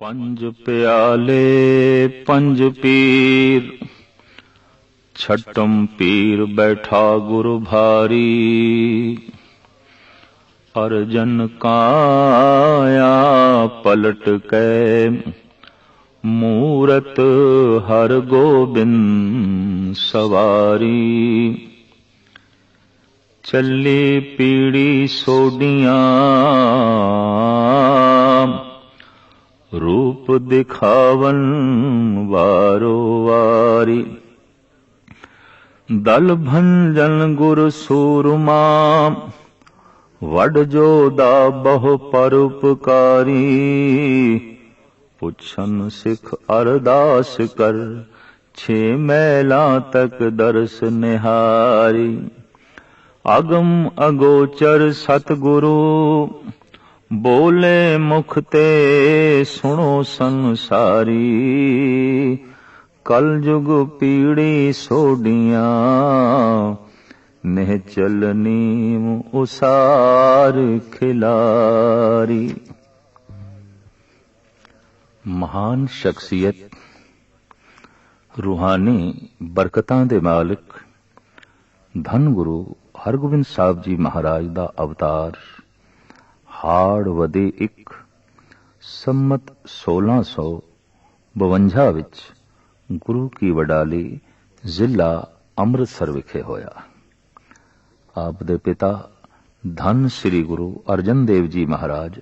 पंज प्याले पंज पीर, छठम पीर बैठा गुरु भारी। अर्जन काया पलट के, मूरत हर गोबिंद सवारी। चली पीड़ी सोडियां, रूप दिखावन वारो वारी। दल भंजन गुर सूरमा, वड जोदा बहु परोपकारी। पुछन सिख अरदास कर, छे मैला तक दर्श निहारी। अगम अगोचर सतगुरु, बोले मुख ते सुनो संसारी। कल जुग पीड़ी सोडियां, निहचल नीम उसार खिलारी। महान शख्सियत, रूहानी बरकतां दे मालिक धन गुरु हरगोबिंद साहब जी महाराज दा अवतार हाड़ वधे 1 संमत 1652 विच गुरु की वडाली जिला अमृतसर विखे होया। आप दे पिता धन श्री गुरु अर्जन देव जी महाराज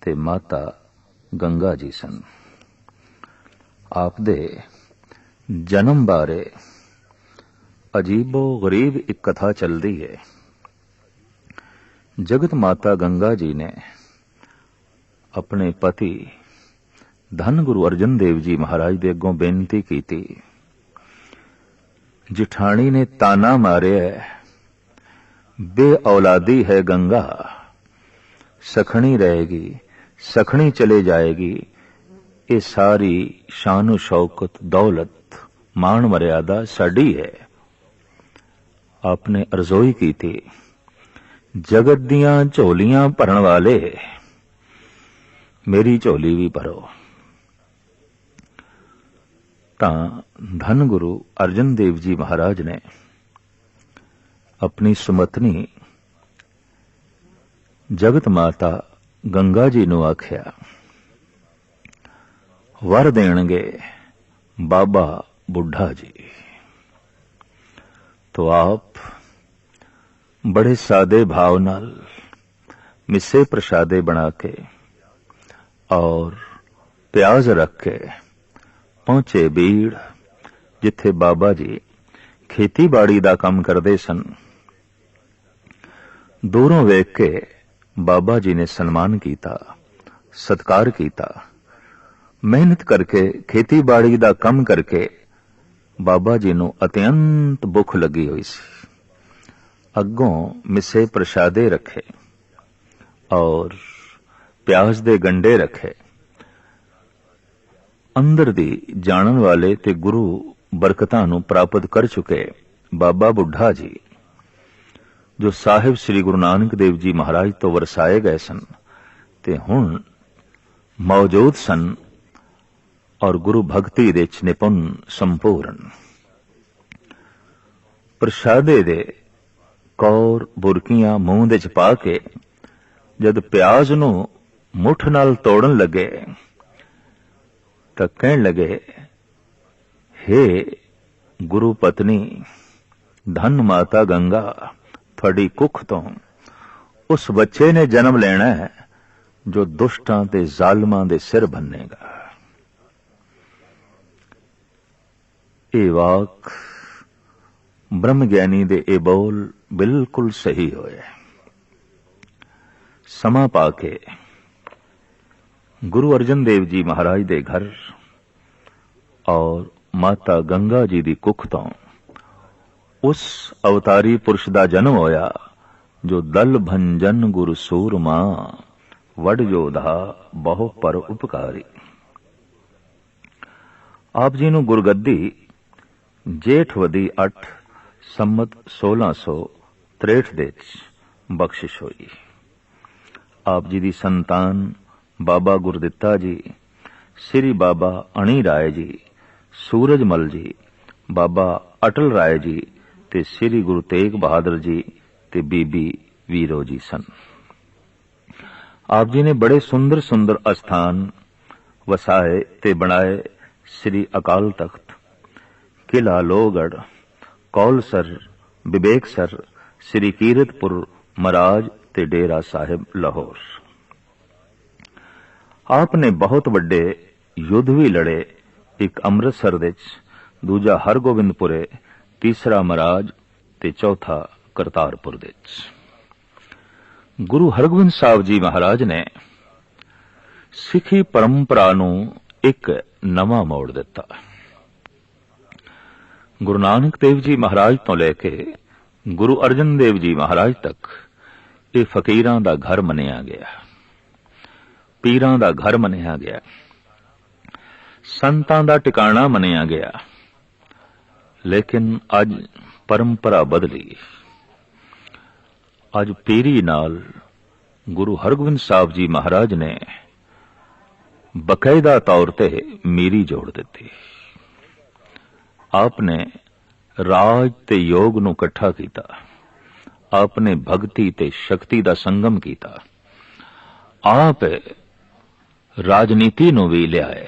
ते माता गंगा जी सन। आप दे जन्म बारे अजीबो गरीब एक कथा चलती है। जगत माता गंगा जी ने अपने पति धन गुरु अर्जन देव जी महाराज दे अगों बेनती की थी। जिठाणी ने ताना मारे, बे औलादी है गंगा, सखणी रहेगी, सखणी चले जाएगी। ये सारी शान शौकत दौलत मान मर्यादा साडी है। आपने अरजोई की थी, जगत दियां झोलियां भरन वाले, मेरी झोली भी भरो। तां धन गुरु अर्जन देव जी महाराज ने अपनी सुमतनी जगत माता गंगा जी नूं आख्या, वर देणगे बाबा बुढ़ा जी। तो आप बड़े सादे भाव नाल मिसे प्रसादे बना के और प्याज रख के पहुंचे बीड़, जिथे बाबा जी खेती बाड़ी दा काम करते सन। दूरों वेख के बाबा जी ने सन्मान किया, सत्कार किया। मेहनत करके खेती बाड़ी दा काम करके बाबा जी नूं अत्यंत भुख लगी हुई सी। अगों मिसे प्रसादे रखे और प्याज दे गंडे रखे। अंदर दी जानन वाले ते गुरु बरकतां नूं प्राप्त कर चुके बाबा बुढ़ा जी, जो साहिब श्री गुरु नानक देव जी महाराज तो वरसाए गए सन ते हुण मौजूद सन और गुरु भक्ति दे निपुण संपूर्ण। प्रसादे दे कौर बुरकियां मूंह दे च पा के जद प्याज नूं मुठ नाल तोड़न लगे तां कहण लगे, हे गुरु पत्नी धन माता गंगा, थोड़ी कुख तो उस बच्चे ने जन्म लेना है जो दुष्टां ते जालमां दे सिर भन्नेगा। ए वाक ब्रह्म ज्ञानी दे ए बोल बिल्कुल सही होए। समा पाके गुरु अर्जन देव जी महाराज दे घर और माता गंगा जी दी कुख तो उस अवतारी पुरुष दा जन्म होया जो दल भंजन गुरु सूरमा, वड योधा बहु पर उपकारी। आप जी नूं गुरगद्दी जेठवदी 8 संमत 1663 दे बख्शिश हुई। आप जी दी संतान बाबा गुरदित्ता जी श्री बाबा अणी राय जी, सूरजमल जी, बाबा अटल राय जी ते श्री गुरु तेग बहादुर जी ते बीबी वीरो जी सन। आप जी ने बड़े सुंदर सुंदर अस्थान वसाए ते बनाए। श्री अकाल तख्त, किला लोहगढ़, कौलसर, विवेकसर, श्री कीरतपुर महाराज ते डेरा साहिब लाहौर। आपने बहुत वड्डे युद्ध भी लड़े, एक अमृतसर विच, दूजा हरगोबिंदपुरे, तीसरा महाराज ते चौथा करतारपुर विच। गुरु हरगोबिंद साहब जी महाराज ने सिखी परंपरा नूं एक नवां मोड़ दिता। गुरु नानक देव जी महाराज तो लेके गुरु अर्जन देव जी महाराज तक ये फकीरां दा घर मनिया गया, पीरां दा घर मनिया गया, संतां दा टिकाणा मनिया गया। लेकिन अज परंपरा बदली। अज पीरी नाल गुरु हरगोबिंद साहब जी महाराज ने बकायदा तौर ते मीरी जोड़ दी। आपने राज ते योग नूं इकट्ठा कीता, आपने भगती ते शक्ति दा संगम कीता, आप राजनीति नूं भी लियाए।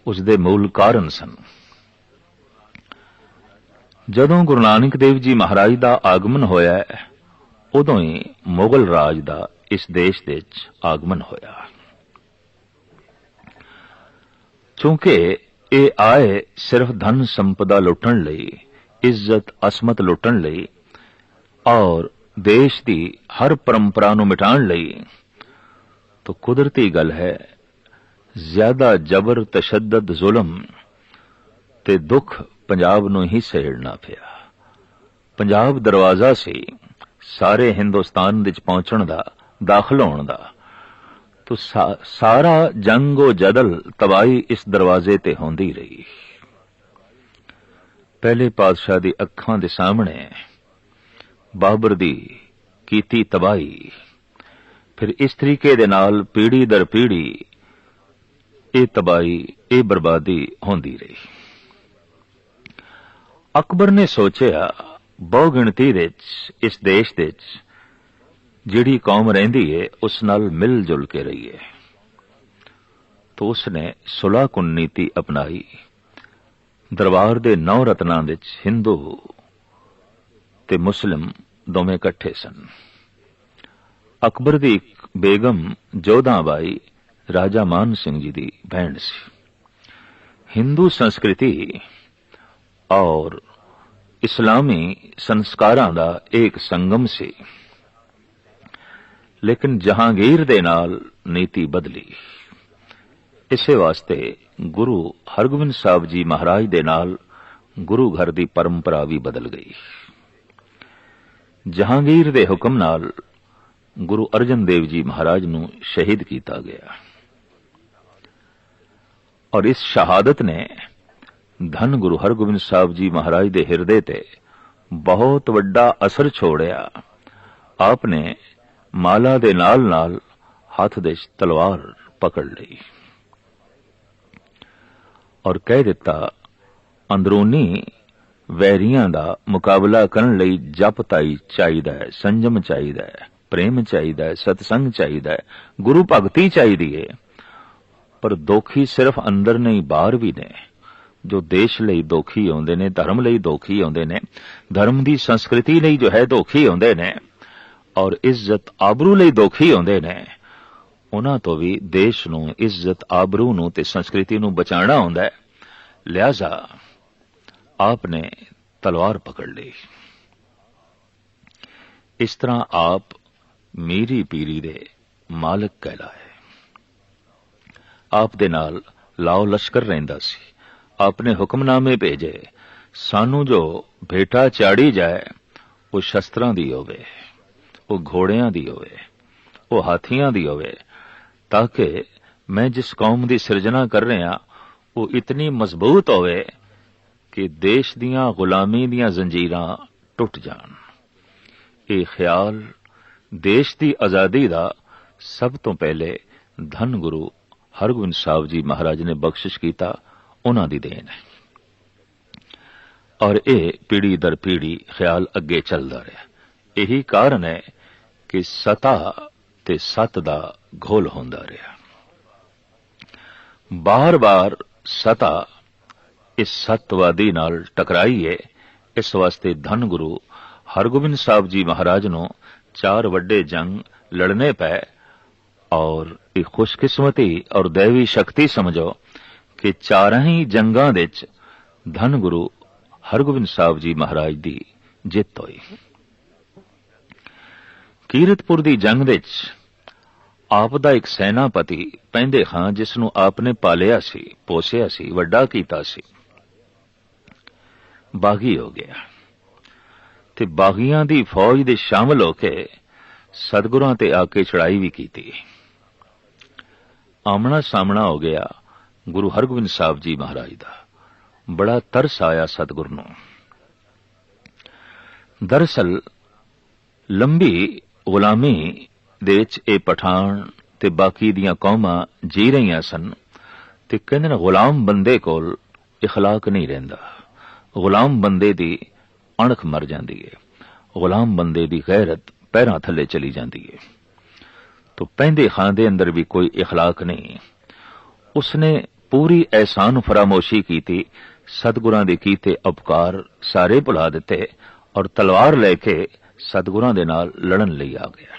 उसदे मूल कारण सन। जदों गुरु नानक देव जी महाराज दा आगमन होया, उदों ही मुगल राज दा इस देश दे विच आगमन होया। क्योंकि ये आए सिर्फ धन संपदा लुटण लई, इज्जत असमत लुटण लई और देश दी हर परंपरा नूं मिटाण लई, तो कुदरती गल है ज्यादा जबर तशद्दद जुल्म ते दुख पंजाब नूं ही सहेड़ना पिया। पंजाब दरवाजा सी सारे हिंदुस्तान विच पहुंचण दा, दाखिल होण दा, तो सारा जंगो जदल तबाही इस दरवाजे ते होंदी रही। पहले पातशाह दी अखां दे सामने बाबर दी कीती तबाही, फिर इस तरीके दे नाल पीढ़ी दर पीढ़ी ये तबाही, ये बर्बादी होंदी रही। अकबर ने सोचा बहु गिणती विच इस देश दे विच जिहड़ी कौम रहिंदी है उस नाल मिल जुल के रहीए। तो उसने सुलह कुन नीति अपनाई। दरबार दे 9 रत्नां विच हिंदू ते मुस्लिम दोवें इकट्ठे सन। अकबर दी एक बेगम जोधाबाई राजा मान सिंह जी दी भैण सी। हिंदू संस्कृति और इस्लामी संस्कारां दा एक संगम सी। लेकिन जहांगीर दे नाल नीति बदली। इसे वास्ते गुरु हरगोबिंद साहब जी महाराज दे नाल गुरु घर दी परंपरा भी बदल गई। जहांगीर दे हुक्म नाल गुरु अर्जन देव जी महाराज नूं शहीद कीता गया और इस शहादत ने धन गुरु हरगोबिंद साहब जी महाराज दे हिरदे ते बहुत वड्डा असर छोड़िया। आपने माला दे नाल नाल हाथ दे तलवार पकड़ लई और कह दिता अंदरूनी वैरियां दा मुकाबला करन लई जप ताई चाहीदा है, संयम चाहीदा है, प्रेम चाहीदा है, सतसंग चाहीदा है, गुरु भगती चाहीदी है। पर दोखी सिर्फ अंदर नहीं बाहर भी ने। जो देश लई दोखी आउंदे ने, धर्म लई दोखी आउंदे ने, धर्म दी संस्कृति लई जो है दोखी आउंदे ने और इज्जत आबरू लई दोखी आउंदे ने, उन्हां तो भी देश नूं, इज्जत आबरू नूं ते संस्कृति नूं बचाना हुंदा है। लिहाजा आपने तलवार पकड़ ली। इस तरह आप मीरी पीरी दे मालिक कहलाए। आप दे नाल लाओ लश्कर रहिंदा सी। आपने हुक्मनामे भेजे, सानू जो भेटा चाड़ी जाए वो शस्त्रां दी होवे, वो घोड़ियां दी होवे, वो हाथियां दी होवे, ताकि मैं जिस कौम दी सिरजना कर रहा वो इतनी मजबूत होवे कि देश दियां गुलामी दियां जंजीरां टुट जान। ये ख्याल देश दी आजादी दा सब तो पहले धन गुरु हरगोबिंद साहब जी महाराज ने बख्शिश कीता, उन्हां दी देन है। और यह पीढ़ी दर पीढ़ी ख्याल अगे चलता रहा। यही कारण है कि सता ते सत दा घोल होंदा रहा। बार बार सता इस सतवादी नाल टकराई है। इस वास्ते धन गुरु हरगोबिंद साहब जी महाराज नूं 4 वड्डे जंग लड़ने पै। और ये खुशकिस्मती और दैवी शक्ति समझो कि 4 ही जंगां दे विच धन गुरु हरगोबिंद साहब जी महाराज दी जित हुई। कीरतपुर दी जंग दे विच आप दा एक सेनापति पैंदे खां, जिसनूं आपने पालिया सी, पोसिया सी, वड्डा कीता सी, बागी हो गया ते बागियां दी फौज दे शामिल होके सतगुरां ते आके चढ़ाई भी कीती। आमना सामना हो गया गुरु हरगोबिंद साहब जी महाराज दा। बड़ा तरस आया सतगुरु नूं। दरअसल लंबी गुलामी दे विच इह पठान ते बाकी दियां कौमां जी रहीआं सन ते कहंदे ने गुलाम बंदे कोल इखलाक नहीं रहिंदा। गुलाम बंदे दी अणख मर जांदी है, गुलाम बंदे दी गैरत पैरां थल्ले चली जांदी है। तो पैंदे खां दे अंदर भी कोई इखलाक नहीं। उसने पूरी एहसान फरामोशी की, सतगुरां दे कीते उपकार सारे भुला दिते और तलवार लेके सतगुरां दे नाल लड़न लई आ गया।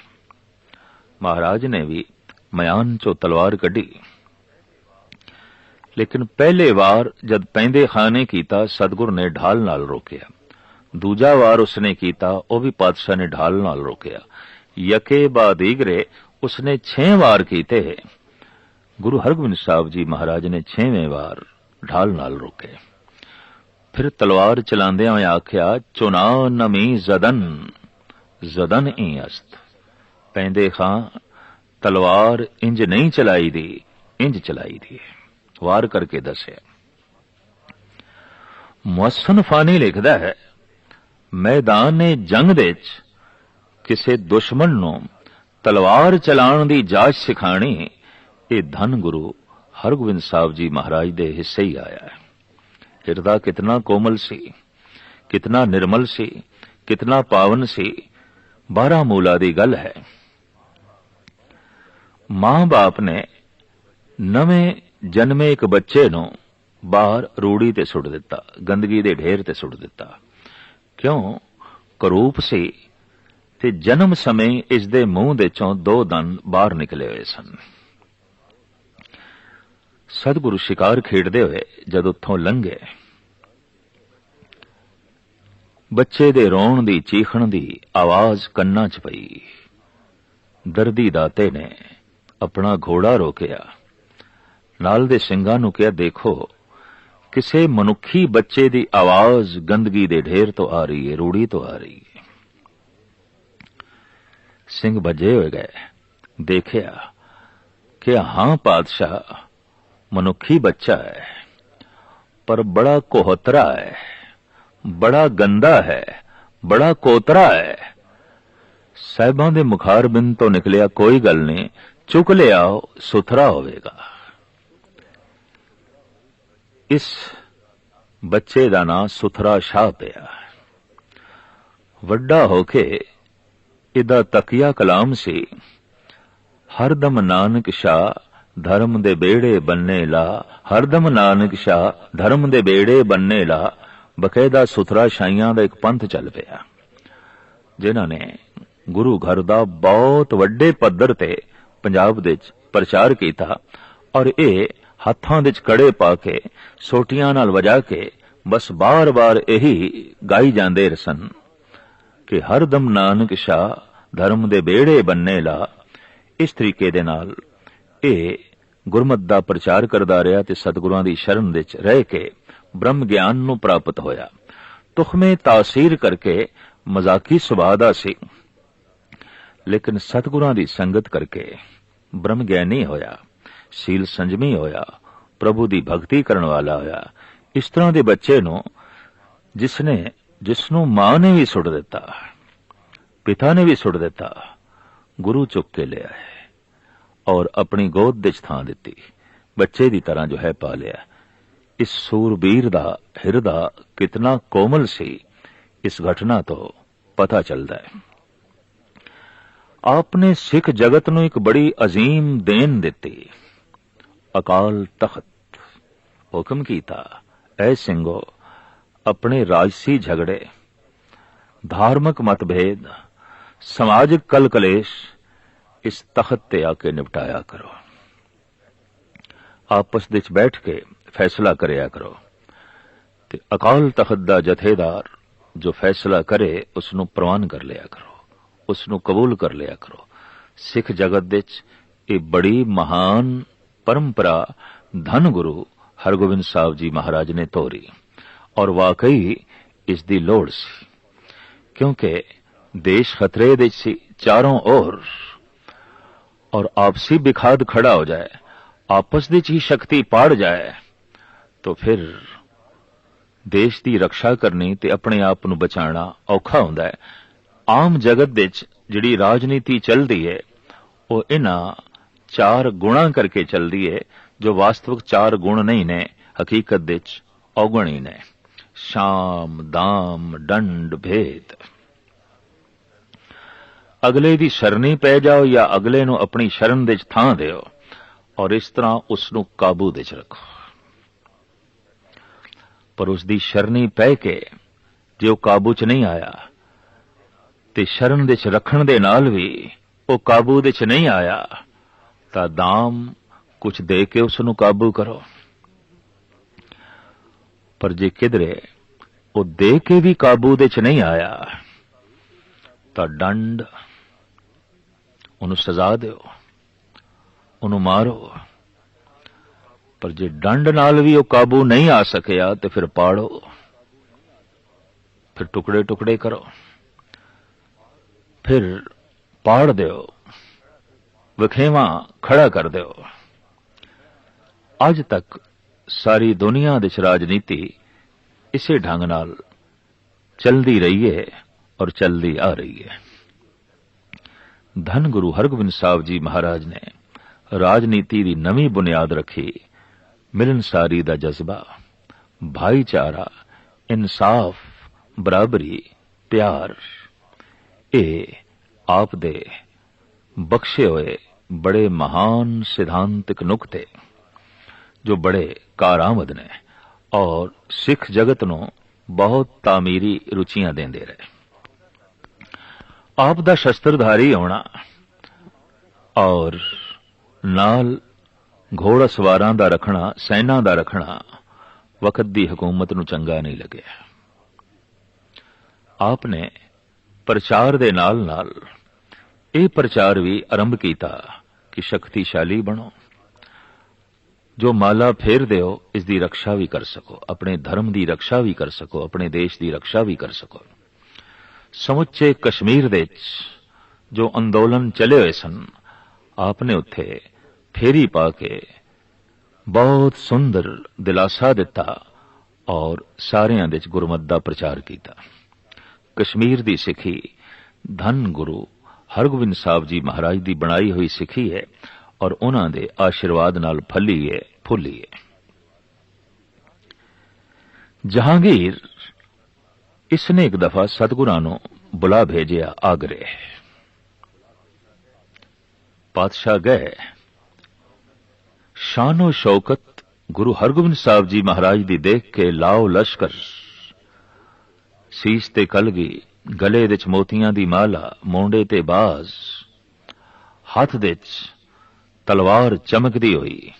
महाराज ने भी मयान चो तलवार कढ़ी, लेकिन पहले वार जद पैंदे खां ने कीता सतगुर ने ढाल नाल रोकिया। दूजा वार उसने कीता, वह भी पातशाह ने ढाल नाल रोकिया। यके बाद ईगरे उसने 6 वार कीते। गुरु हरगोबिंद साहब जी महाराज ने 6वें वार ढाल नाल रोके। फिर तलवार चलांदियां होए आख्या, चुना नमी जदन जदन ई अस्त। पैंदे खां तलवार इंज नहीं चलाई दी, इंज चलाई दी। वार करके दसिया। मुहस्सन फानी लिखदा है, मैदान जंग दे विच किसे दुश्मन नूं तलवार चलाण दी जाच सिखाणी, ये धन गुरु हरगोबिंद साहब जी महाराज दे हिस्से ही आया है। हिरदा कितना कोमल सी, कितना निर्मल सी, कितना पावन सी, 12 मूला दी गल है। मां बाप ने नवें जन्मे एक बच्चे नूं बाहर रूड़ी ते सुट दिता, गंदगी दे ढेर ते सुट दिता। क्यों? करूप सी ते जन्म समय इस दे मूंह दे चों 2 दंद बाहर निकले हुए सन। सतगुरु शिकार खेडदे हुए जद उत्थों लंघे, बच्चे दे रोण दी चीखण दी आवाज कन्नां च पई। दर्दी दाते ने अपना घोड़ा रोकिया, नाल दे ਸਿੰਘਾਂ ਨੂੰ ਕਿਹਾ, देखो किसे मनुखी बच्चे दी आवाज गंदगी दे ढेर तो आ रही है, रूड़ी तो आ रही है। सिंह भजे हुए गए, देखिया कि हां पातशाह, मनुखी बच्चा है पर बड़ा कोहतरा है, बड़ा गंदा है, बड़ा कोतरा है। साहिबां दे मुखार बिंद तो निकलिया, कोई गल नहीं, चुक ले आओ, सुथरा होवेगा। इस बच्चे दा नां सुथरा शाह पिया। वड्डा होके इदा तकिया कलाम सी, हरदम नानक शाह धर्म दे बेड़े बनने ला, हरदम नानक शाह धर्म दे बेड़े बनने ला। बकायदा सुथरा शाइयां दा एक पंथ चल पिया, जिन्हां ने गुरु घर दा बहुत वड्डे पद्धर ते पंजाब दे प्रचार कीता। और ये हत्थां दे कड़े पा के सोटियां नाल वजा के बस बार बार यही गाई जांदे सन कि हरदम नानक शाह धर्म दे बेड़े बनने ला। इस तरीके दे नाल ये गुरमत दा प्रचार करदा रहा ते सतगुरां दी शरण विच रह के ब्रह्म ज्ञान नूं प्राप्त होया। तुखमे तासीर करके मजाकी सुभाਅ दा सी, लेकिन सतगुरां दी संगत करके ब्रह्म ज्ञानी होया, सील संजमी होया, प्रभु दी भगती करन वाला होया। इस तरह दे बच्चे नूं जिसनूं मां ने भी सुट दिता, पिता ने भी सुट दिता, गुरु चुक के लिया है और अपनी गोद विच थां दिती। बच्चे की तरह जो है पा लिया। इस सूरबीर दा हिरदा कितना कोमल सी, इस घटना तो पता चलता है। आपने सिख जगत नूं एक बड़ी अजीम देन दिती, अकाल तख्त। हुक्म कीता, ऐ सिंघो, अपने राजसी झगड़े, धार्मिक मतभेद, समाजिक कल कलेश इस तख्त ते आके निपटाया करो। आपस विच बैठ के फैसला करया करो ते अकाल तख्त दा जथेदार जो फैसला करे उसनूं प्रवान कर लिया करो, उसनूं कबूल कर लिया करो। सिख जगत विच ये बड़ी महान परंपरा धन गुरु हरगोबिंद साहब जी महाराज ने तोरी और वाकई इसकी लोड़ सी, क्योंकि देश खतरे दे सी चारों ओर और आपसी बिखाद खड़ा हो जाए, आपस दी ही शक्ति पाड़ जाए तो फिर देश की रक्षा करनी ते अपने आप नूं बचाना औखा हुंदा है। आम जगत विच जिहड़ी राजनीति चलदी है वो इन्हां चार गुणा करके चलदी है, जो वास्तविक चार गुण नहीं ने, हकीकत विच औगण ही ने। शाम, दाम, दंड, भेद। अगले दी शरणी पै जाओ या अगले नूं अपनी शरण विच थां दिओ और इस तरह उसनूं काबू विच रखो। पर उसकी शरणी पै के जे वो काबू च नहीं आया ते शरण विच रखण दे नाल भी वो काबू विच नहीं आया तां दाम कुछ दे के उसनूं काबू करो। पर जे किधरे वो दे के भी काबू विच नहीं आया तां दंड, उन्हें सजा दो, उन्हें मारो। पर जे दंड नाल भी वो काबू नहीं आ सकिया तो फिर पाड़ो, फिर टुकड़े टुकड़े करो, फिर पाड़ दो, वखेवा खड़ा कर दो। अज तक सारी दुनिया दी राजनीति इसे ढंग नाल चलती रही है और चलती आ रही है। धन गुरु हरगोबिंद साहब जी महाराज ने राजनीति की नवी बुनियाद रखी। मिलनसारी दा जज्बा, भाईचारा, इंसाफ, बराबरी, प्यार, ये आप दे बख्शे हुए बड़े महान सिद्धांतिक नुकते जो बड़े कारामद ने और सिख जगत नूं बहुत तामीरी रुचियां देंदे रहे। आप दा शस्त्रधारी होना और नाल घोड़ा सवारां दा रखना, सैना दा रखना वक्त दी हुकूमत नूं चंगा नहीं लग्या। आपने प्रचार दे नाल नाल ये प्रचार भी आरंभ कीता कि शक्तिशाली बनो, जो माला फेर दिओ इसकी रक्षा भी कर सको, अपने धर्म की रक्षा भी कर सको, अपने देश की रक्षा भी कर सको। समुचे कश्मीर दे जो अंदोलन चले हुए सन, आपने उत्थे फेरी पा के बहुत सुंदर दिलासा दिता और सारियां दे गुरमत दा प्रचार किया। कश्मीर दी सिखी धन गुरु हरगोबिंद साहब जी महाराज दी बनाई हुई सिखी है और उन्हां दे आशीर्वाद नाल फली है, फुली है। जहांगीर इसने एक दफा सतगुरां नूं बुला भेजिया आगरे। पातशाह गए, शानो शौकत गुरु हरगोबिंद साहब जी महाराज दी देख के लाओ लश्कर, सीस ते कलगी, गले विच मोतियां दी माला, मोंडे ते बाज, हथ विच तलवार चमकदी हुई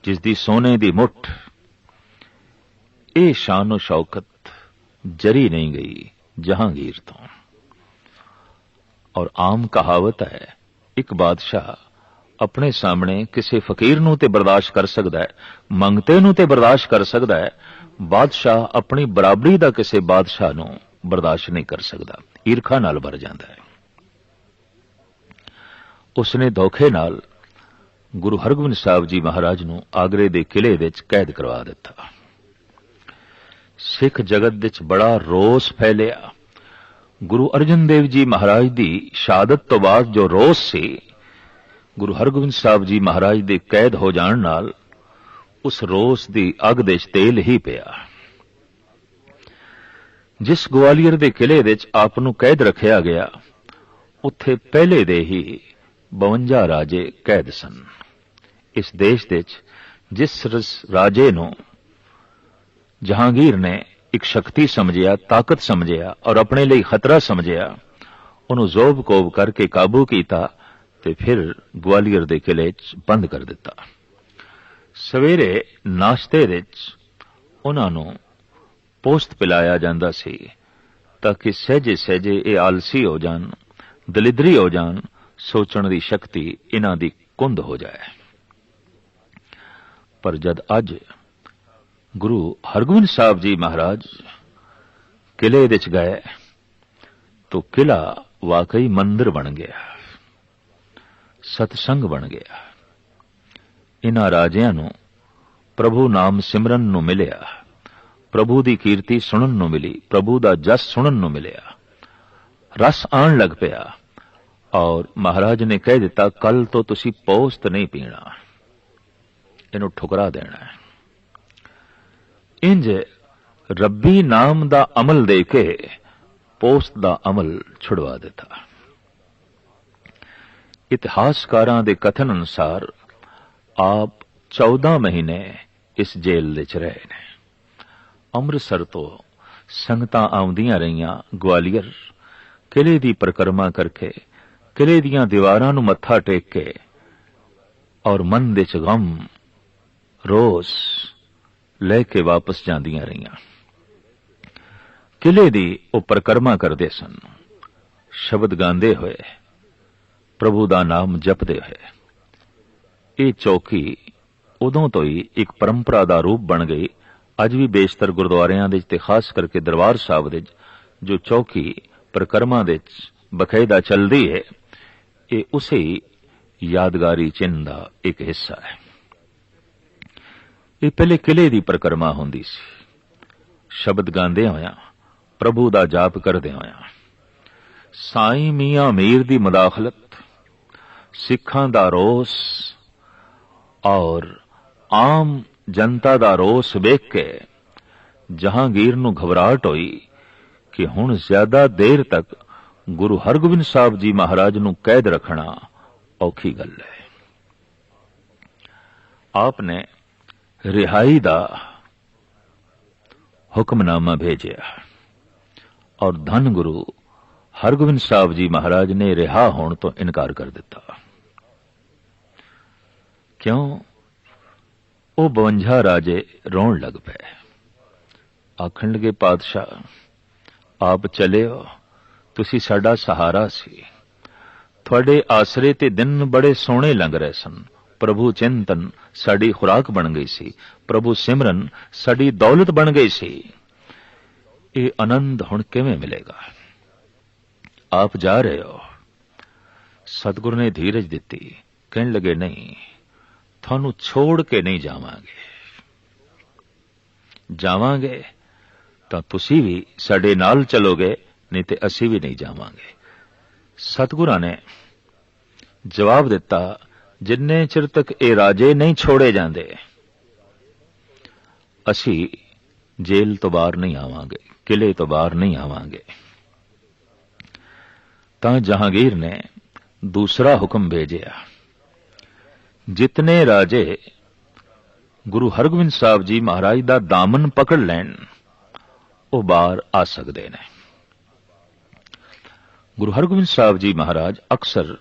जिसदी सोने दी मुठ। ए शानो शौकत जरी नहीं गई जहांगीर तो। और आम कहावत है, एक बादशाह अपने सामने किसी फकीर नूं ते बर्दाश्त कर सकता है, मंगते नूं ते बर्दाश्त कर सकता है, बादशाह अपनी बराबरी दा किसी बादशाह नूं बर्दाश्त नहीं कर सकता, ईरखा नाल भर जाता है। उसने धोखे नाल गुरु हरगोबिंद साहब जी महाराज नूं आगरे दे किले विच कैद करवा दिता। सिख जगत विच बड़ा रोस फैलिया। गुरु अर्जन देव जी महाराज दी शहादत तो बाद जो रोस सी, गुरु हरगोबिंद साहब जी महाराज दे कैद हो जाण नाल उस रोस दी अग दे तेल ही पिया। जिस ग्वालियर दे किले विच आप नूं कैद रखिया गया, उत्थे पहले दे ही 52 राजे कैद सन। इस देश विच जिस राजे नूं जहांगीर ने एक शक्ति समझिया, ताकत समझिया और अपने लिए खतरा समझिया, उन्होंने जोब कोब करके काबू किया ते फिर ग्वालियर दे किले च बंद कर दिता। सवेरे नाश्ते विच उन्हां नूं पोस्त पिलाया जांदा सी ताकि सहजे सहजे ये आलसी हो जान, दलिदरी हो जान, सोचण दी शक्ति इन्हां दी कुंद हो जाए। पर जद अज गुरु हरगोबिंद साहब जी महाराज किले विच गए तो किला वाकई मंदिर बन गया, सतसंग बन गया। इन्हां राजियां नूं प्रभु नाम सिमरन नूं मिलिया, प्रभु दी कीर्ति सुनन नूं मिली, प्रभु दा जस सुनन नूं मिलिया, रस आण लग पिया और महाराज ने कह दिता, कल तो तुसी पोस्त नहीं पीना, इनू ठुकरा देना है। इंज रब्बी नाम दा अमल दे के पोस्त दा अमल छुड़वा दिता। इतिहासकारां दे कथन अनुसार आप 14 महीने इस जेल विच रहे ने। अमृतसर तो संगतां आउंदियां रहियां ग्वालियर, किले दी परिक्रमा करके, किले दीयां दीवारां नूं मत्था टेक के और मन दे च गम रोस लेके वापस जांदियां रहियां। किले दी ओ परिक्रमा करदे सन, शब्द गांदे होए, प्रभु दा नाम जपदे होए। ये चौकी उदों तो ही एक परंपरा दा रूप बन गई। अज भी बेशतर गुरुद्वारियां दे ते खास करके दरबार साहब दे जो चौकी परिक्रमा दे बकायदा चलदी है, ये उसे यादगारी चिन्ह दा एक हिस्सा है। ये पहले किले दी परिक्रमा हुंदी सी, शब्द गांदे होया, प्रभु दा जाप करदे होया। साईं मियां मीर दी मुदाखलत, सिखां दा रोस और आम जनता दा रोस वेख के जहांगीर नूं घबराहट होई कि हुण ज्यादा देर तक गुरु हरगोबिंद साहब जी महाराज नूं कैद रखना औखी गल है। आपने रिहाई दा हुक्मनामा भेजिया और धन गुरु हरगोबिंद साहब जी महाराज ने रिहा होने तो इनकार कर दिता। क्यों? वो 52 राजे रोण लग पे, आखण लगे, पातशाह आप चले हो, तुसी साडा सहारा सी, थोड़े आसरे ते दिन बड़े सोहणे लंघ रहे सन। प्रभु चिंतन साड़ी खुराक बन गई सी, प्रभु सिमरन साड़ी दौलत बन गई सी। ये आनंद हुण किवें मिलेगा? आप जा रहे हो। सतगुरु ने धीरज दिती, कहने लगे, नहीं, थानू छोड़ के नहीं जावांगे, जावांगे तां तुसी भी साडे नाल चलोगे, नहीं ते असी भी नहीं जावांगे। सतगुरां ने जवाब दिता, जिन्ने चिर तक ये राजे नहीं छोड़े जांदे, असी जेल तो बाहर नहीं आवांगे, किले तो बाहर नहीं आवांगे। तां जहांगीर ने दूसरा हुक्म भेजिया, जितने राजे गुरु हरगोबिंद साहब जी महाराज दा दामन पकड़ लैन, वो बाहर आ सकते ने। गुरु हरगोबिंद साहब जी महाराज अक्सर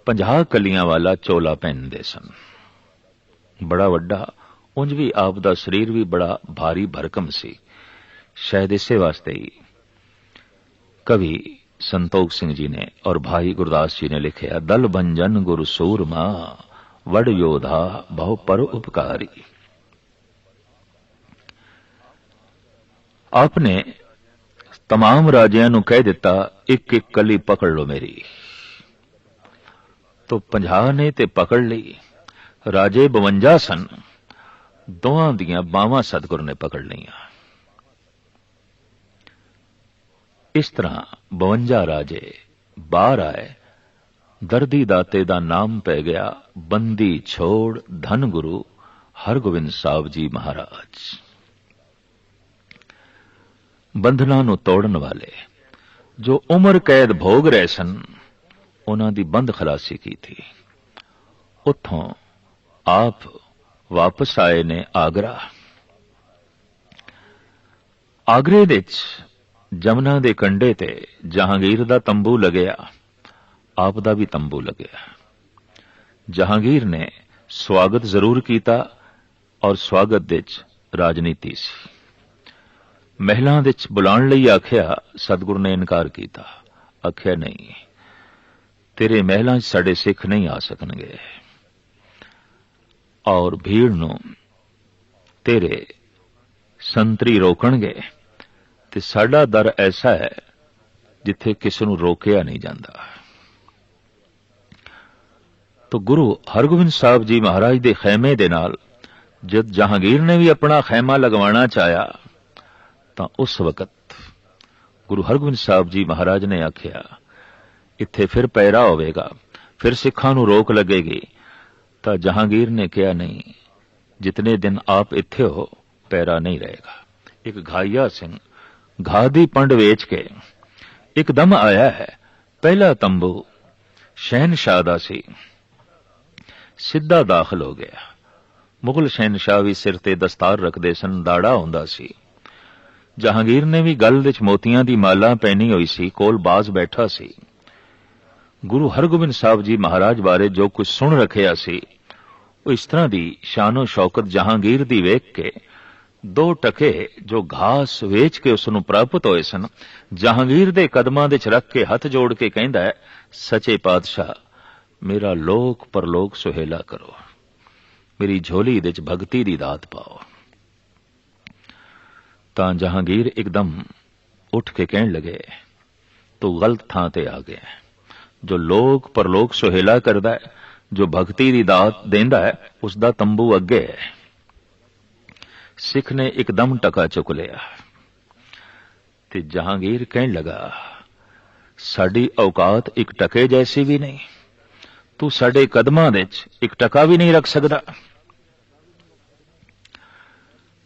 50 कलियां वाला चोला पहनते सन, बड़ा वड्डा। उंज भी आप दा शरीर भी बड़ा भारी भरकम सी। शायद इसे वास्ते ही कवि संतोख सिंह जी ने और भाई गुरदास जी ने लिखा, दल भंजन गुरु सूरमा, वड योधा बहु पर उपकारी। आपने तमाम राजियां नूं कह दिता, एक एक कली पकड़ लो मेरी। तो 50 ने ते पकड़ ली। राजे 52 सन, दोहां दियां बावां सतगुर ने पकड़ लिया। इस तरह 52 राजे बाहर आए। दर्दी दाते दा नाम पै गया, बंदी छोड़ धन गुरु ਹਰਗੋਬਿੰਦ ਸਾਹਿਬ ਜੀ ਮਹਾਰਾਜ ਬੰਧਨਾਂ ਨੂੰ ਤੋੜਨ ਵਾਲੇ, ਜੋ ਉਮਰ ਕੈਦ ਭੋਗ ਰਹੇ ਸਨ, ਉਹਨਾਂ ਦੀ ਬੰਦ ਖਲਾਸੀ ਕੀਤੀ। ਉੱਥੋਂ ਆਪ ਵਾਪਸ ਆਏ ਨੇ ਆਗਰਾ। ਆਗਰੇ ਵਿੱਚ ਜਮਨਾ ਦੇ ਕੰਢੇ ਤੇ ਜਹਾਂਗੀਰ ਦਾ ਤੰਬੂ ਲੱਗਿਆ, ਆਪ ਦਾ ਵੀ ਤੰਬੂ ਲੱਗਿਆ। ਜਹਾਂਗੀਰ ਨੇ ਸਵਾਗਤ ਜ਼ਰੂਰ ਕੀਤਾ, ਔਰ ਸਵਾਗਤ ਵਿੱਚ ਰਾਜਨੀਤੀ ਸੀ। ਮਹਿਲਾਂ ਵਿੱਚ ਬੁਲਾਉਣ ਲਈ ਆਖਿਆ, ਸਤਿਗੁਰੂ ਨੇ ਇਨਕਾਰ ਕੀਤਾ। ਆਖਿਆ, ਨਹੀਂ, ਤੇਰੇ ਮਹਿਲਾਂ 'ਚ ਸਾਡੇ ਸਿੱਖ ਨਹੀਂ ਆ ਸਕਣਗੇ, ਔਰ ਭੀੜ ਨੂੰ ਤੇਰੇ ਸੰਤਰੀ ਰੋਕਣਗੇ, ਤੇ ਸਾਡਾ ਦਰ ਐਸਾ ਹੈ ਜਿੱਥੇ ਕਿਸੇ ਨੂੰ ਰੋਕਿਆ ਨਹੀਂ ਜਾਂਦਾ। ਤੋ ਗੁਰੂ ਹਰਗੋਬਿੰਦ ਸਾਹਿਬ ਜੀ ਮਹਾਰਾਜ ਦੇ ਖੈਮੇ ਦੇ ਨਾਲ ਜਦ ਜਹਾਂਗੀਰ ਨੇ ਵੀ ਆਪਣਾ ਖੈਮਾ ਲਗਵਾਉਣਾ ਚਾਹਿਆ, ਤਾਂ ਉਸ ਵਕਤ ਗੁਰੂ ਹਰਗੋਬਿੰਦ ਸਾਹਿਬ ਜੀ ਮਹਾਰਾਜ ਨੇ ਆਖਿਆ, ਇੱਥੇ ਫਿਰ ਪਹਿਰਾ ਹੋਵੇਗਾ, ਫਿਰ ਸਿੱਖਾਂ ਨੂੰ ਰੋਕ ਲੱਗੇਗੀ। ਤਾਂ ਜਹਾਂਗੀਰ ਨੇ ਕਿਹਾ, ਨਹੀਂ, ਜਿਤਨੇ ਦਿਨ ਆਪ ਇੱਥੇ ਹੋ ਪਹਿਰਾ ਨਹੀਂ ਰਹੇਗਾ। ਇੱਕ ਘਾਈਆ ਸਿੰਘ ਘਾਹ ਦੀ ਪੰਡ ਵੇਚ ਕੇ ਇੱਕਦਮ ਆਇਆ ਹੈ। ਪਹਿਲਾ ਤੰਬੂ ਸ਼ਹਿਨਸ਼ਾਹ ਦਾ ਸੀ, ਸਿੱਧਾ ਦਾਖਲ ਹੋ ਗਿਆ। ਮੁਗਲ ਸ਼ਹਿਨਸ਼ਾਹ ਵੀ ਸਿਰ ਤੇ ਦਸਤਾਰ ਰੱਖਦੇ ਸਨ, ਦਾੜਾ ਹੁੰਦਾ ਸੀ। ਜਹਾਂਗੀਰ ਨੇ ਵੀ ਗਲ ਵਿੱਚ ਮੋਤੀਆਂ ਦੀ ਮਾਲਾ ਪਹਿਨੀ ਹੋਈ ਸੀ, ਕੋਲ ਬਾਜ਼ ਬੈਠਾ ਸੀ। ਗੁਰੂ ਹਰਗੋਬਿੰਦ ਸਾਹਿਬ ਜੀ ਮਹਾਰਾਜ ਬਾਰੇ ਜੋ ਕੁਝ ਸੁਣ ਰੱਖਿਆ ਸੀ, ਉਹ ਇਸ ਤਰ੍ਹਾਂ ਦੀ ਸ਼ਾਨੋ ਸ਼ੌਕਤ ਜਹਾਂਗੀਰ ਦੀ ਵੇਖ ਕੇ 2 ਟਕੇ ਜੋ ਘਾਸ ਵੇਚ ਕੇ ਉਸ ਨੂੰ ਪ੍ਰਾਪਤ ਹੋਏ ਸਨ, ਜਹਾਂਗੀਰ ਦੇ ਕਦਮਾਂ ਦੇ 'ਚ ਰੱਖ ਕੇ ਹੱਥ ਜੋੜ ਕੇ ਕਹਿੰਦਾ ਹੈ, ਸੱਚੇ ਪਾਤਸ਼ਾਹ, ਮੇਰਾ ਲੋਕ ਪਰਲੋਕ ਸੁਹੇਲਾ ਕਰੋ, ਮੇਰੀ ਝੋਲੀ ਦੇ 'ਚ ਭਗਤੀ ਦੀ ਦਾਤ ਪਾਓ। ਤਾਂ ਜਹਾਂਗੀਰ ਇੱਕਦਮ ਉੱਠ ਕੇ ਕਹਿਣ ਲਗੇ, ਤੂੰ ਗਲਤ ਥਾਂ ਤੇ ਆ ਗਿਆ। ਜੋ ਲੋਕ ਪਰਲੋਕ ਸੁਹੇਲਾ ਕਰਦਾ ਹੈ, ਜੋ ਭਗਤੀ ਦੀ ਦਾਤ ਦਿੰਦਾ ਹੈ, ਉਸ ਦਾ ਤੰਬੂ ਅੱਗੇ ਹੈ। ਸਿੱਖ ਨੇ ਇੱਕਦਮ ਟਕਾ ਚੁੱਕ ਲਿਆ ਤੇ ਜਹਾਂਗੀਰ ਕਹਿਣ ਲਗਾ, ਸਾਡੀ ਔਕਾਤ ਇੱਕ ਟਕੇ ਜੈਸੀ ਵੀ ਨਹੀਂ, ਤੂੰ ਸਾਡੇ ਕਦਮਾਂ ਵਿੱਚ ਇੱਕ ਟਕਾ ਵੀ ਨਹੀਂ ਰੱਖ ਸਕਦਾ।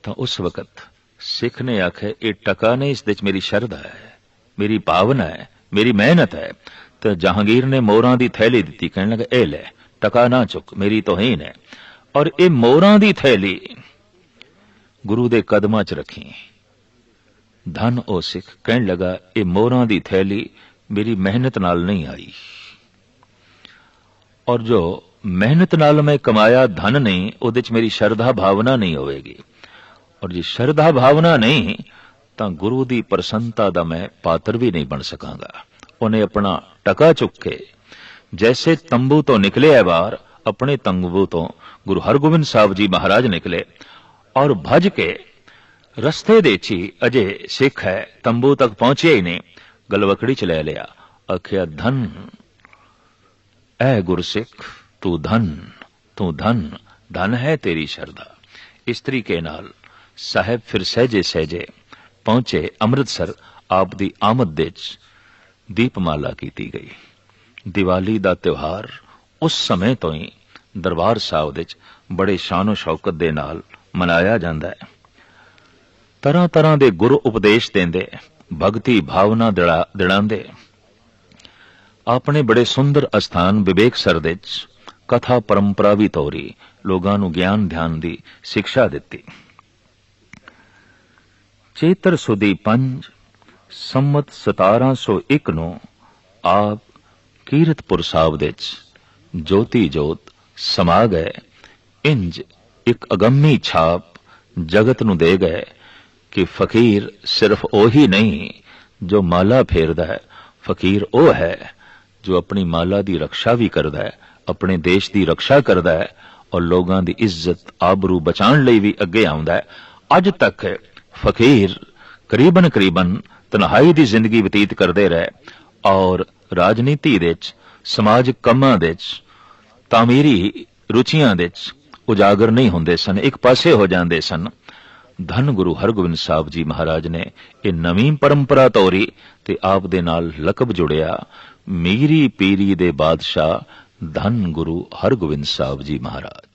ਤਾਂ ਉਸ ਵਕਤ ਸਿੱਖ ਨੇ ਆਖਿਆ, ਇਹ ਟਕਾ ਨਹੀਂ, ਇਸ ਵਿੱਚ ਮੇਰੀ ਸ਼ਰਧਾ ਹੈ, ਮੇਰੀ ਭਾਵਨਾ ਹੈ, ਮੇਰੀ ਮਿਹਨਤ ਹੈ। ਤਾਂ ਜਹਾਂਗੀਰ ਨੇ ਮੋਹਰਾਂ ਦੀ ਥੈਲੀ ਦਿੱਤੀ, ਕਹਿਣ ਲੱਗਾ, ਇਹ ਲੈ, ਟਕਾ ਨਾ ਚੁੱਕ, ਮੇਰੀ ਤੋਹੀਨ ਹੈ, ਔਰ ਇਹ ਮੋਹਰਾਂ ਦੀ ਥੈਲੀ ਗੁਰੂ ਦੇ ਕਦਮਾਂ 'ਚ ਰੱਖੀ। ਧਨ ਉਹ ਸਿੱਖ ਕਹਿਣ ਲਗਾ, ਇਹ ਮੋਹਰਾਂ ਦੀ ਥੈਲੀ ਮੇਰੀ ਮਿਹਨਤ ਨਾਲ ਨਹੀਂ ਆਈ, ਔਰ ਜੋ ਮਿਹਨਤ ਨਾਲ ਮੈਂ ਕਮਾਇਆ ਧਨ ਨਹੀਂ, ਉਹਦੇ 'ਚ ਮੇਰੀ ਸ਼ਰਧਾ ਭਾਵਨਾ ਨਹੀਂ ਹੋਵੇਗੀ, ਔਰ ਜੇ ਸ਼ਰਧਾ ਭਾਵਨਾ ਨਹੀਂ ਤਾਂ ਗੁਰੂ ਦੀ ਪ੍ਰਸੰਨਤਾ ਦਾ ਮੈਂ ਪਾਤਰ ਵੀ ਨਹੀਂ ਬਣ ਸਕਾਂਗਾ। ਉਹਨੇ ਆਪਣਾ ਟਕਾ ਚੁੱਕ ਕੇ ਜੈਸੇ ਤੰਬੂ ਤੋਂ ਨਿਕਲਿਆ ਬਾਹਰ, ਆਪਣੇ ਤੰਬੂ ਤੋਂ ਗੁਰੂ ਹਰਗੋਬਿੰਦ ਸਾਹਿਬ ਜੀ ਮਹਾਰਾਜ ਨਿਕਲੇ, ਔਰ ਭੱਜ ਕੇ ਰਸਤੇ ਦੇ 'ਚ ਹੀ ਅਜੇ ਸਿੱਖ ਹੈ, ਤੰਬੂ ਤੱਕ ਪਹੁੰਚਿਆ ਹੀ ਨਹੀਂ, ਗਲਵਕੜੀ 'ਚ ਲੈ ਲਿਆ। ਆਖਿਆ, ਧਨ ਐ ਗੁਰਸਿੱਖ, ਤੂੰ ਧਨ, ਤੂੰ ਧਨ, ਧਨ ਹੈ ਤੇਰੀ ਸ਼ਰਧਾ। ਇਸ ਤਰੀਕੇ ਨਾਲ ਸਾਹਿਬ ਫਿਰ ਸਹਿਜੇ ਸਹਿਜੇ ਪਹੁੰਚੇ ਅੰਮ੍ਰਿਤਸਰ। ਆਪ ਦੀ ਆਮਦ ਦੇ 'ਚ ਦੀਪਮਾਲਾ ਕੀਤੀ ਗਈ। ਦੀਵਾਲੀ ਦਾ ਤਿਉਹਾਰ ਉਸ ਸਮੇਂ ਤੋਂ ਹੀ ਦਰਬਾਰ ਸਾਹਿਬ ਦੇ 'ਚ ਬੜੇ ਸ਼ਾਨੋ ਸ਼ੌਕਤ ਦੇ ਨਾਲ ਮਨਾਇਆ ਜਾਂਦਾ ਹੈ। ਤਰ੍ਹਾਂ ਤਰ੍ਹਾਂ ਦੇ ਗੁਰੂ ਉਪਦੇਸ਼ ਦਿੰਦੇ, ਭਗਤੀ ਭਾਵਨਾ ਦਿਲਾਉਂਦੇ। ਆਪਣੇ ਬੜੇ ਸੁੰਦਰ ਅਸਥਾਨ ਵਿਵੇਕਸਰ ਦੇ 'ਚ ਕਥਾ ਪਰੰਪਰਾ ਵੀ ਤੋਰੀ, ਲੋਕਾਂ ਨੂੰ ਗਿਆਨ ਧਿਆਨ ਦੀ ਸਿੱਖਿਆ ਦਿੱਤੀ। ਚੇਤਰ ਸੁਦੀ 5 ਸੰਮਤ 1701 ਨੂੰ ਆਪ ਕੀਰਤਪੁਰ ਸਾਹਿਬ ਦੇ 'ਚ ਜੋਤੀ ਜੋਤ ਸਮਾ ਗਏ। ਇੰਜ ਇੱਕ ਅਗੰਮੀ ਛਾਪ ਜਗਤ ਨੂੰ ਦੇ ਗਏ ਕਿ ਫਕੀਰ ਸਿਰਫ ਉਹੀ ਨਹੀਂ ਜੋ ਮਾਲਾ ਫੇਰਦਾ ਹੈ, ਫਕੀਰ ਉਹ ਹੈ ਜੋ ਆਪਣੀ ਮਾਲਾ ਦੀ ਰੱਖਿਆ ਵੀ ਕਰਦਾ ਹੈ, ਆਪਣੇ ਦੇਸ਼ ਦੀ ਰੱਖਿਆ ਕਰਦਾ ਹੈ, ਔਰ ਲੋਕਾਂ ਦੀ ਇੱਜ਼ਤ ਆਬਰੂ ਬਚਾਉਣ ਲਈ ਵੀ ਅੱਗੇ ਆਉਂਦਾ ਹੈ। ਅੱਜ ਤੱਕ ਫਕੀਰ ਕਰੀਬਨ ਤਨਹਾਈ ਦੀ ਜ਼ਿੰਦਗੀ ਬਤੀਤ ਕਰਦੇ ਰਹੇ, ਔਰ ਰਾਜਨੀਤੀ ਦੇ 'ਚ, ਸਮਾਜਿਕ ਕੰਮਾਂ ਦੇ 'ਚ, ਤਾਮੀਰੀ ਰੁਚੀਆਂ ਦੇ 'ਚ ਉਜਾਗਰ ਨਹੀਂ ਹੁੰਦੇ ਸਨ, ਇੱਕ ਪਾਸੇ ਹੋ ਜਾਂਦੇ ਸਨ। ਧੰਨ ਗੁਰੂ ਹਰਗੋਬਿੰਦ ਸਾਹਿਬ ਜੀ ਮਹਾਰਾਜ ਨੇ ਇਹ ਨਵੀਂ ਪਰੰਪਰਾ ਤੋਰੀ ਤੇ ਆਪ ਦੇ ਨਾਲ ਲਕਬ ਜੁੜਿਆ, ਮੀਰੀ ਪੀਰੀ ਦੇ ਬਾਦਸ਼ਾਹ ਧੰਨ ਗੁਰੂ ਹਰਗੋਬਿੰਦ ਸਾਹਿਬ ਜੀ ਮਹਾਰਾਜ।